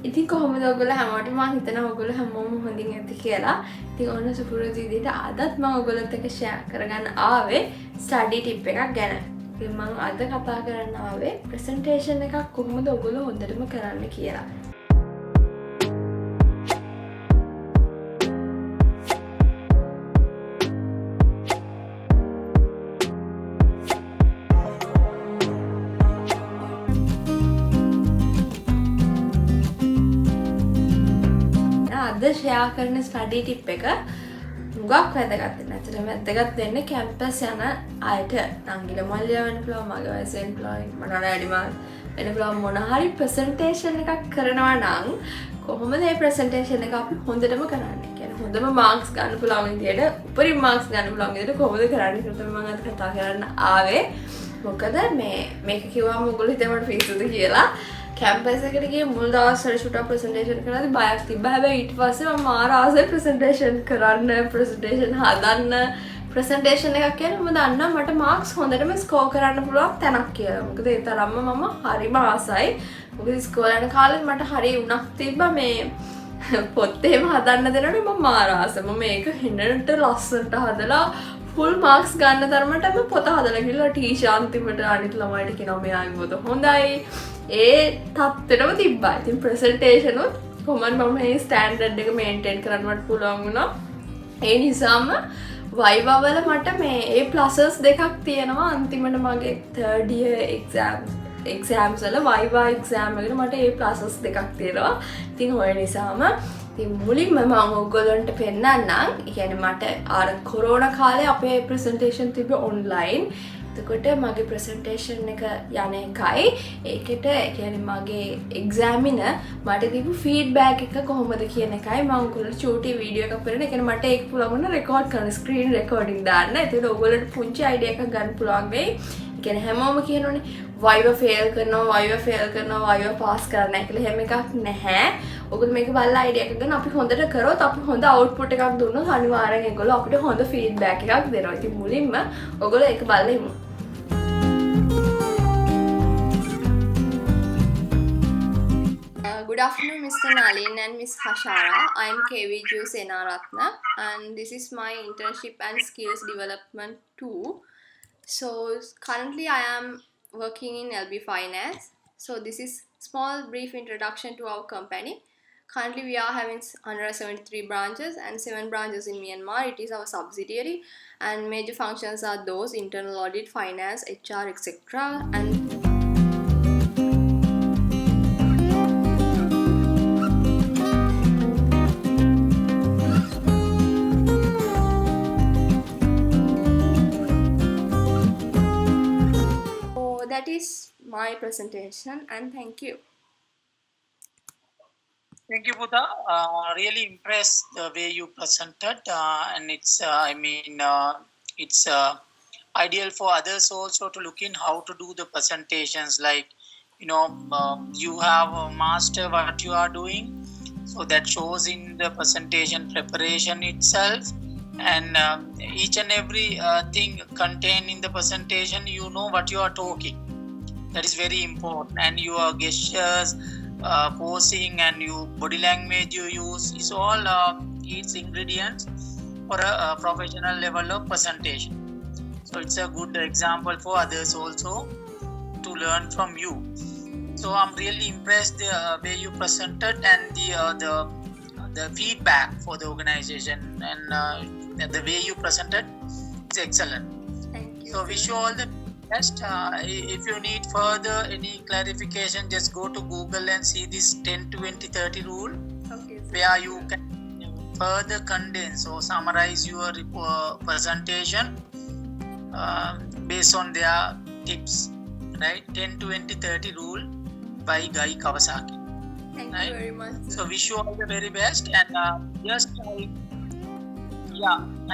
ඉතින් කොහොමද ඔයගොල්ලෝ හැමෝටම මම හිතනවා ඔයගොල්ලෝ හැමෝම හොඳින් ඇති කියලා. ඉතින් ඔන්න සුපුරුදු විදිහට අදත් මම ඔයගොල්ලොත් එක්ක ෂෙයා කරගන්න ආවේ ස්ටඩි ටිප් එකක් ගැන. ඉතින් මම අද කතා කරන්න ආවේ ප්‍රසන්ටේෂන් එකක් කොහොමද ඔයගොල්ලෝ හොඳටම කරන්න කියලා. අද ෂෙයා කරන ස්ටඩි ටිප් එක මුගක් වැදගත් වෙන. ඇත්තටම වැදගත් වෙන්නේ කැම්පස් යන අයට. නංගිල මල්ලියා වෙන්න පුළුවන්, මගේ වයස වෙන්න පුළුවන්, මට වඩා වැඩි මාත් වෙන්න පුළුවන්. මොන හරි ප්‍රසන්ටේෂන් එකක් කරනවා නම් කොහොමද මේ ප්‍රසන්ටේෂන් එක අපි හොඳටම කරන්නේ? කියන්නේ හොඳම මාක්ස් ගන්න පුළුවන් විදියට, උපරිම මාක්ස් ගන්න පුළුවන් විදියට කොහොමද කරන්නේ කියලා තමයි මම අද කතා කරන්න ආවේ. මොකද මේක කිව්වම ඔයගොල්ලෝ හිතේ මට පිස්සුද කියලා. කැම්පස් එකට ගියේ මුල් දවස්වල ෂුට් ප්‍රසන්ටේෂන් කරද්දී බයක් තිබ්බා. හැබැයි ඊට පස්සේ මම මාර ආසයි ප්‍රසන්ටේෂන් කරන්න, ප්‍රසන්ටේෂන් හදන්න. ප්‍රසන්ටේෂන් එකක් කියන්නේ මම දන්නවා මට මාක්ස් හොඳටම ස්කෝර් කරන්න පුළුවන් තැනක් කියලා. මොකද ඒ තරම්ම මම හරිම ආසයි. මොකද ඉස්කෝලේ යන කාලේ මට හරි උණක් තිබ්බා මේ පොත් එහෙම හදන්න දෙනවනේ මම මාර ආසයි. මම මේක හෙන්නට ලස්සනට හදලා ෆුල් මාක්ස් ගන්න තරමටම පොත හදලා ගිහලා ටීෂාන්තිමට අනිත් ළමයිට කියනවා මෙයාගේ පොත හොඳයි. ඒ තත්ත්වෙටම තිබ්බා. ඉතින් ප්‍රසන්ටේෂන් උත් කොහොමද මම මේ ස්ටෑන්ඩඩ් එක මේන්ටේන් කරන්න මට පුළුවන් වුණා. ඒ නිසාම VIVA වල මට මේ A+ දෙකක් තියෙනවා. අන්තිමට මගේ 3rd year exams වල VIVA exam එකට මට A+ දෙකක් තියෙනවා. ඉතින් ඔය නිසාම ඉතින් මුලින්ම මම ඔයගොල්ලන්ට පෙන්නන්නම්. ඒ කියන්නේ මට අර කොරෝනා කාලේ අපේ ප්‍රසන්ටේෂන් තිබ්බේ ඔන්ලයින්. එතකොට මගේ ප්‍රසන්ටේෂන් එක යන එකයි ඒකට කියන්නේ මගේ එක්සෑමිනර් මට දීපු ෆීඩ්බැක් එක කොහොමද කියන එකයි මම ඔයගොල්ලන්ට චූටි වීඩියෝ එකක් කරන. ඒ කියන්නේ මට ඒක පුළුවන් වුණා රෙකෝඩ් කරන ස්ක්‍රීන් රෙකෝඩින් දාන්න. ඒතකොට ඔයගොල්ලන්ට පුංචි අයිඩියා එකක් ගන්න පුළුවන් වෙයි. ඒ කියන්නේ හැමෝම කියනෝනේ VIVA fail කරනවා VIVA pass කරන්න කියලා. එහෙම එකක් නැහැ. ඔයගොල්ලෝ මේක බලලා අයිඩියා එකක් ගන්න. අපි හොඳට කරොත් අපි හොඳ අවුට්පුට් එකක් දුන්නොත් අනිවාර්යෙන් ඒගොල්ලෝ අපිට හොඳ ෆීඩ්බැක් එකක් දෙනවා. ඉතින් මුලින්ම ඔයගොල්ලෝ ඒක බලලා ඉමු. Good afternoon, Mr. Nalin and Miss Hashara. I am KVJ Senaratna and this is my internship and skills development too. So currently I am working in LB Finance. So this is small brief introduction to our company. Currently we are having 173 branches and 7 branches in Myanmar. It is our subsidiary and major functions are those internal audit, finance, HR, etc. and that is my presentation and thank you. Thank you, Buddha. Really impressed the way you presented, and it's it's ideal for others also to look in how to do the presentations. Like you have master what you are doing, so that shows in the presentation preparation itself, and each and every thing contained in the presentation, you know what you are talking. That is very important, and your gestures, posing, and your body language you use is all its ingredients for a professional level of presentation. So it's a good example for others also to learn from you. So I'm really impressed the way you presented and the feedback for the organization, and the way you presented is excellent. Thank you. So wish you all the best. If you need further any clarification, just go to Google and see this 10-20-30 rule. Okay, sir. Where you can further condense or summarize your presentation based on their tips, right? 10-20-30 rule by Guy Kawasaki. Thank right? you very much, sir. So wish you all the very best, and I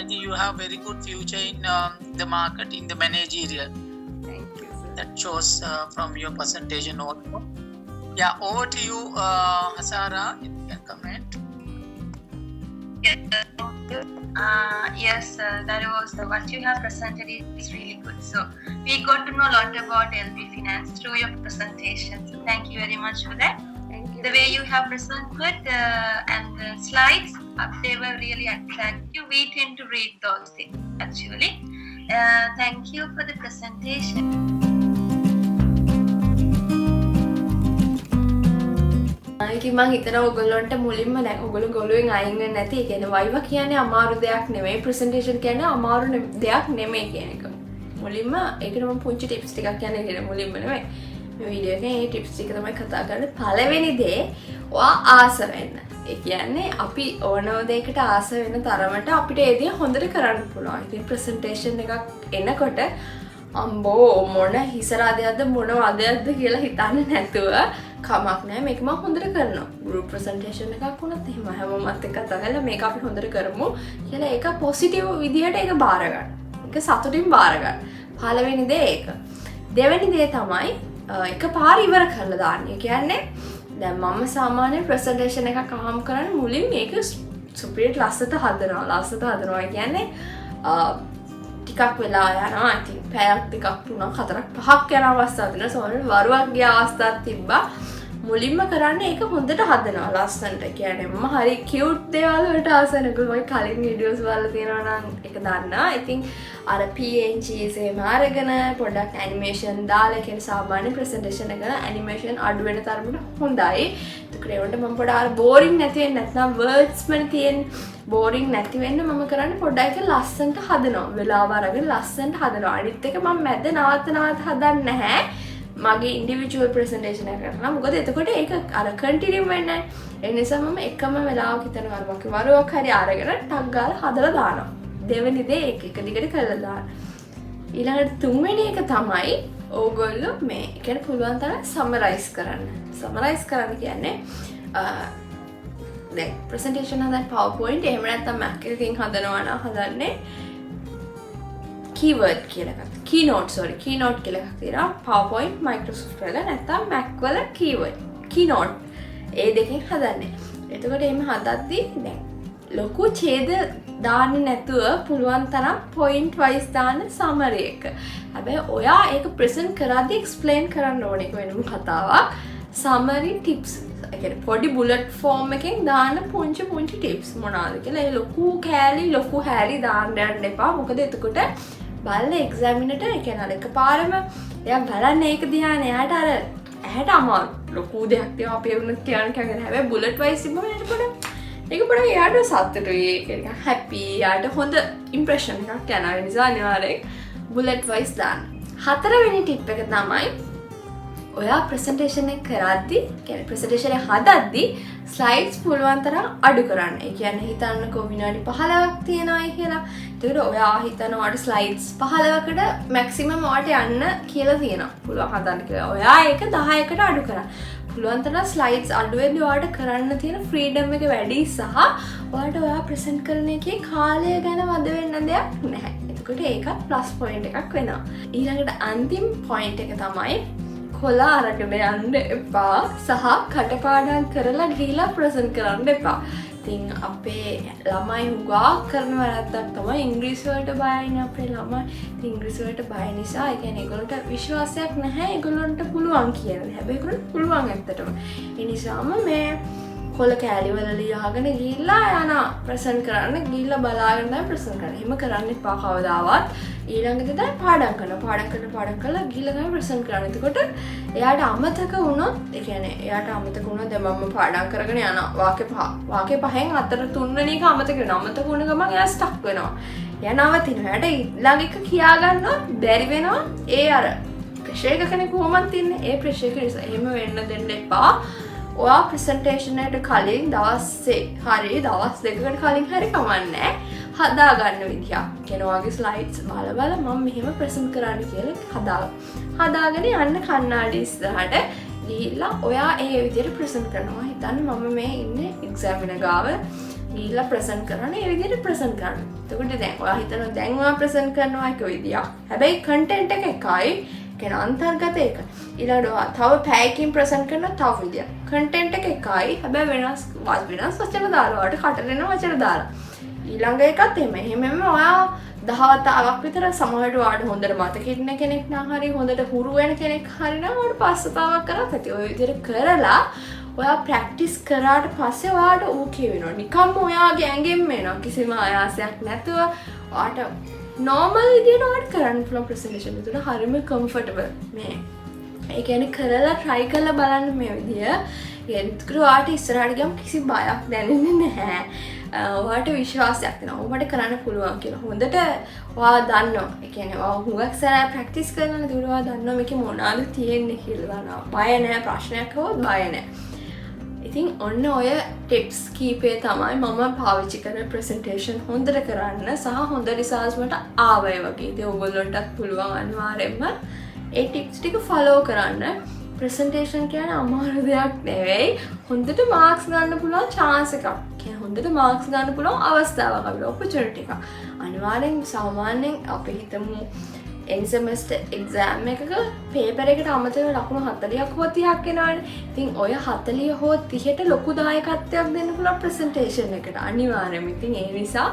think you have very good future in the market, in the managerial. Thank you, sir. That shows from your presentation also. Yeah, over to you, Hasara. You can comment. Yes, that was what you have presented is really good. So we got to know a lot about LB Finance through your presentation. So thank you very much for that. Thank you. the way you have presented and the slides, they were really attractive. We tend to read those things actually. Thank you for the presentation. ඉතින් මම හිතනවා ඔයගොල්ලන්ට මුලින්ම දැන් ඔයගොල්ලෝ ගොළුෙන් අයින් වෙන්නේ නැති. ඒ කියන්නේ වයිවා කියන්නේ අමාරු දෙයක් නෙමෙයි. ප්‍රසන්ටේෂන් කියන්නේ අමාරු දෙයක් නෙමෙයි කියන එක. මුලින්ම ඒකට මම පුංචි ටිප්ස් ටිකක් කියන්නේ මුලින්ම නෙමෙයි. මේ වීඩියෝ එකේ මේ ටිප්ස් ටික තමයි කතා කරන්නේ. පළවෙනි දේ ඔයා ආස වෙන්න. ඒ කියන්නේ අපි ඕනම දෙයකට ආස වෙන තරමට අපිට ඒ දේ හොඳට කරන්න පුළුවන්. ඉතින් ප්‍රසන්ටේෂන් එකක් එනකොට අම්බෝ මොන හිසරාදයක්ද මොන වදයක්ද කියලා හිතන්නේ නැතුව කමක් නැහැ. මේක මම හොඳට කරනවා. ගෲප් ප්‍රසන්ටේෂන් එකක් වුණත් එහෙම හැමෝමත් එක්ක කතා කරලා මේක අපි හොඳට කරමු කියලා ඒක පොසිටිව් විදිහට ඒක බාර ගන්න. ඒක සතුටින් බාර ගන්න. පළවෙනි දේ ඒක. දෙවෙනි දේ තමයි එකපාර ඉවර කරලා දාන්න. ඒ කියන්නේ දැන් මම සාමාන්‍ය ප්‍රසන්ටේෂන් එකක් අහම් කරන්නේ මුලින් මේක සුපිරියට ලස්සට හදනවා. කියන්නේ ටිකක් වෙලා යනවා. ඉතින් පැයක් දෙකක් තුනක් හතරක් පහක් යන අවස්ථා තියෙනවා. සමහරවිට වරුවක් ගිය අවස්ථාවක් තිබ්බා. මුලින්ම කරන්නේ ඒක හොඳට හදනවා ලස්සනට. කියන්නේ මම හරි කියුට් දේවල් වලට ආසනකෝ මම කලින් වීඩියෝස් වල තියෙනවා නම් ඒක දන්නා. ඉතින් අර PNGs එහෙම අරගෙන පොඩක් ඇනිමේෂන් දාලා කියන සාමාන්‍ය ප්‍රසන්ටේෂන් එක ඇනිමේෂන් අඩු වෙන තරමට හොඳයි. ඒකට ඒකට මම පොඩ අර බෝරින් නැති වෙන්නේ නැත්නම් වර්ඩ්ස් වල තියෙන බෝරින් නැති වෙන්න මම කරන්නේ පොඩ්ඩක් ඒක ලස්සනට හදනවා. වෙලාව අරගෙන ලස්සනට හදනවා. අනිත් එක මම මැද නවත්ත හදන්නේ නැහැ. මගේ ඉන්ඩිවිජුවල් ප්‍රසන්ටේෂන් එක කරනවා. මොකද එතකොට ඒක අර කන්ටිනියු වෙන්නේ නැහැ. ඒ නිසා මම එකම වෙලාවක හිතනවා අර වරුවක් හරි අරගෙන ටක් ගාලා හදලා දානවා. දෙවෙනි දේ ඒක එක දිගට කරලා දාන්න. ඊළඟට තුන්වෙනි එක තමයි ඕගොල්ලෝ මේ කියන්නේ පුළුවන් තරම් සමරයිස් කරන්න. සමරයිස් කරන්න කියන්නේ දැන් ප්‍රසන්ටේෂන් හදන්න PowerPoint එහෙම නැත්නම් Mac එකකින් හදනවා නම් හදන්නේ keyword කියලා එකක්. keynote කියලා එකක් තියෙනවා. PowerPoint Microsoft වල නැත්නම් Mac වල keynote ඒ දෙකෙන් හදන්නේ. එතකොට එහෙම හදද්දී දැන් ලොකු ඡේද දාන්නේ නැතුව පුළුවන් තරම් point wise දාන්න summary එක. හැබැයි ඔයා ඒක present කරද්දී explain කරන්න ඕනේ. ඒක වෙනම කතාවක්. summary tips. ඒ කියන්නේ පොඩි bullet form එකෙන් දාන්න පුංචි tips මොනවාද කියලා. ඒ ලොකු හැරි දාන්න යන්න එපා. මොකද එතකොට බලන එක්සැමිනර්ට ඒ කියන්නේ අර එකපාරම එයා බලන්නේ ඒක දිහානේ. එයාට අර ඇහැට අමාරු ලොකු දෙයක් තියව අපි වුණත් කියන්නේ හැබැයි bullet wise තිබ්බම ඒක පොඩ්ඩක් එයාට සතුටුයි. ඒක නිකන් happy. එයාට හොඳ impression එකක් යනවා. ඒ නිසා අනිවාර්යෙන් bullet wise දාන්න. හතරවෙනි tip එක තමයි ඔයා ප්‍රසන්ටේෂන් එක කරද්දී කියන්නේ ප්‍රසන්ටේෂන් එක හදද්දී ස්ලයිඩ්ස් පුළුවන් තරම් අඩු කරන්න. ඒ කියන්නේ හිතන්නකෝ විනාඩි 15ක් තියෙනවායි කියලා. ඒකට ඔයා හිතනවා ඔයාට ස්ලයිඩ්ස් 15කට මැක්සිමම් ඔයාට යන්න කියලා තියෙනවා. පුළුවන් හදන්න කියලා. ඔයා ඒක 10කට අඩු කරන්න. පුළුවන් තරම් ස්ලයිඩ්ස් අඩු වෙද්දී ඔයාට කරන්න තියෙන ෆ්‍රීඩම් එක වැඩි සහ ඔයාට ඔයා ප්‍රසන්ට් කරන එකේ කාලය ගැන වද වෙන්න දෙයක් නැහැ. එතකොට ඒකත් ප්ලස් පොයින්ට් එකක් වෙනවා. ඊළඟට අන්තිම පොයින්ට් එක තමයි කොලා අරගෙන යන්න එපා සහ කටපාඩම් කරලා ගිහිලා ප්‍රසන්ට් කරන්න එපා. ඉතින් අපේ ළමයි හුඟා කරන වැරද්දක් තමයි ඉංග්‍රීසි වලට බයයිනේ අපේ ළමයි. ඉතින් ඉංග්‍රීසි වලට බය නිසා ඒ කියන්නේ ඒගොල්ලන්ට විශ්වාසයක් නැහැ ඒගොල්ලන්ට පුළුවන් කියලා. හැබැයි ඒගොල්ලන්ට පුළුවන් ඇත්තටම. ඒ නිසාම මේ කොල කෑලි වල ලියාගෙන ගිහිල්ලා යනවා ප්‍රසන්ට් කරන්න ගිහිල්ලා බලාගෙන තමයි ප්‍රසන්ට් කරන්නේ. එහෙම කරන්න එපා කවදාවත්. ඊළඟට දැන් පාඩම් කරලා ගිහිල්ලා තමයි ප්‍රසන්ට් කරන්නේ. එතකොට එයාට අමතක වුණොත් ඒ කියන්නේ එයාට අමතක වුණොත් දැන් මම පාඩම් කරගෙන යනවා වාක්‍ය පහෙන් අතර තුන්වෙනි එක අමතක වෙනවා. අමතක වුණ ගමන් එයා ස්ටක් වෙනවා. එයා නවතිනවා. එයාට ඊළඟ එක කියා ගන්නවත් බැරි වෙනවා. ඒ අර ප්‍රෙෂර් එකකනේ කොහොමද තින්නේ. ඒ ප්‍රෙෂර් එක නිසා එහෙම වෙන්න දෙන්න එපා. ඔයා ප්‍රසන්ටේෂන් එකට කලින් දවසේ හරි දවස් දෙකකට කලින් හරි කමන්නේ හදාගන්න විදියක්. කෙනවාගේ ස්ලයිඩ්ස් බල මම මෙහෙම ප්‍රසන්ට් කරන්න කියලා හදාගෙන යන්න කන්නාඩි ඉස්සරහට ගිහිල්ලා ඔයා ඒ විදිහට ප්‍රසන්ට් කරනවා. හිතන්න මම මේ ඉන්නේ එක්සැමිනර් ගාව ගිහිල්ලා ප්‍රසන්ට් කරන්නේ ඒ විදිහට ප්‍රසන්ට් කරන්න. එතකොට දැන් ඔයා හිතනවා දැන් ඔයා ප්‍රසන්ට් කරනවා එක විදියක්. හැබැයි කන්ටෙන්ට් එක එකයි. කියන අන්තර්ගත එක. ඊළඟට තව පැයකින් ප්‍රසන්ට් කරන තව විදියක්. කන්ටෙන්ට් එක එකයි. හැබැයි වෙනස් වචන දාලා ඔයාලට කටරෙන වචන දාලා. ඊළඟ එකත් එහෙමම ඔයා දහවතාවක් විතර සමහරට ඔයාලට හොඳට මතක ඉන්න කෙනෙක් නම් හරි හොඳට හුරු වෙන කෙනෙක් හරි නම් ඔයාලට පස්සතාවක් කරත් ඇති. ඔය විදිහට කරලා ඔයා ප්‍රැක්ටිස් කරාට පස්සේ ඔයාට ඕකේ වෙනවා. නිකම්ම ඔයාගේ ඇඟෙන්ම එනවා. කිසිම ආයාසයක් නැතුව ඔයාට normal විදියට ඔයාට කරන්න පුළුවන් presentation එක. ඒක හරියම comfortable මේ. ඒ කියන්නේ කරලා try කරලා බලන්න මේ විදිය. ඒකට ඔයාට ඉස්සරහට ගියම කිසි බයක් දැනෙන්නේ නැහැ. ඔයාට විශ්වාසයක් තියෙනවා. ඔබට කරන්න පුළුවන් කියලා. හොඳට ඔයා දන්නවා. ඒ කියන්නේ ඔයා හුඟක් සැරයක් ප්‍රැක්ටිස් කරනවා නේද? ඔයා දන්නවා මේකේ මොනවද තියෙන්නේ කියලා දන්නවා. බය නැහැ ප්‍රශ්නයක් හොත් බය නැහැ. ඉතින් ඔන්න ඔය ටිප්ස් කීපේ තමයි මම පාවිච්චි කරන ප්‍රසන්ටේෂන් හොඳට කරන්න සහ හොඳ රිසල්ට්ස් වලට ආවයි වගේ. ඉතින් ඔයගොල්ලන්ටත් පුළුවන් අනිවාර්යෙන්ම ඒ ටිප්ස් ටික ෆලෝ කරන්න. ප්‍රසන්ටේෂන් කියන්නේ අමාරු දෙයක් නෙවෙයි. හොඳට මාක්ස් ගන්න පුළුවන් chance එකක්. කියන්නේ හොඳට මාක්ස් ගන්න පුළුවන් අවස්ථාවක් අපිට opportunity එකක්. අනිවාර්යෙන් සාමාන්‍යයෙන් අපි හිතමු end semester exam එකක paper එකට අමතරව ලකුණු 40ක් හෝ 30ක් එනවනේ. ඉතින් ඔය 40 හෝ 30ට ලොකු දායකත්වයක් දෙන්න පුළුවන් presentation එකට අනිවාර්යයෙන්ම. ඉතින් ඒ නිසා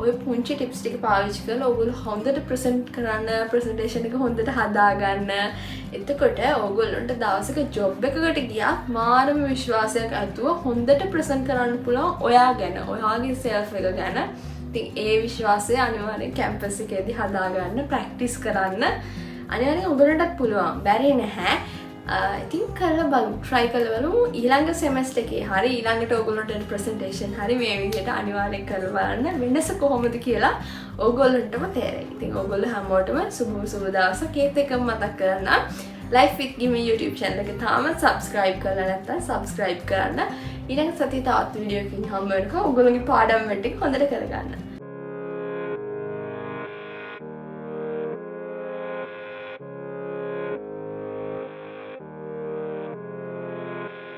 ඔය පුංචි ටිප්ස් ටික පාවිච්චි කරලා ඔයගොල්ලෝ හොඳට present කරන්න presentation එක හොඳට හදාගන්න. එතකොට ඔයගොල්ලන්ට දවසක job එකකට ගියත් මානව විශ්වාසයක් ඇතුව හොඳට present කරන්න පුළුවන් ඔයා ගැන, ඔයාගේ self එක ගැන. ඉතින් ඒ විශ්වාසය අනිවාර්යෙන් කැම්පස් එකේදී හදාගන්න ප්‍රැක්ටිස් කරන්න අනිවාර්යෙන් ඔයගොල්ලන්ටත් පුළුවන් බැරි නැහැ. ඉතින් කරලා බලමු try කරලා බලමු ඊළඟ semester එකේ හරි ඊළඟට ඔයගොල්ලන්ට presentation හරි මේ විදිහට අනිවාර්යෙන් කරලා බලන්න වෙනස කොහොමද කියලා ඔයගොල්ලන්ටම තේරෙයි. ඉතින් ඔයගොල්ලෝ හැමෝටම සුබ දවසක් ඒත් එකම මතක් කරන්න Life with Gimi YouTube channel එක තාම subscribe කරලා නැත්නම් subscribe කරන්න. ඊළඟ සතියේ තවත් වීඩියෝ එකකින් හම්බ වෙනකම් ඔයගොල්ලෝගේ පාඩම් ටික හොඳට කරගන්න.